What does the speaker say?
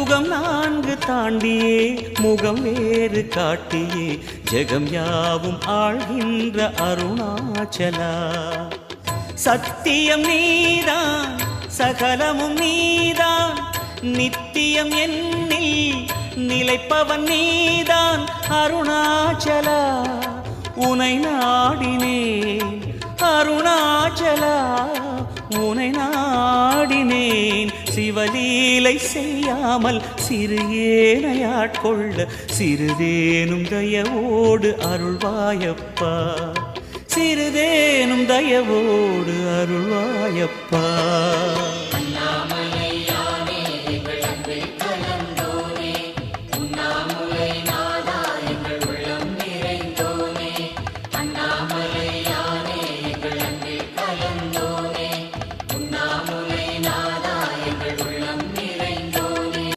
யுகம் 4 தாண்டியே முகம் வேறு காட்டியே ஜெகம் யாவும் ஆழ்கின்ற அருணாச்சலா. சத்தியம் நீதான் சகலமும் நீதான் நித்தியம் என்னில் நிலைப்பவன் நீதான் அருணாச்சலா. உனை நாடினேன் அருணாச்சலா உனை நாடினேன். சிவலீலை செய்யாமல் சிறு ஏனையாட்கொள்ள சிறிதேனும் தயவோடு அருள்வாயப்பா. சிறிதேனும் தயவோடு அருள்வாயப்பா.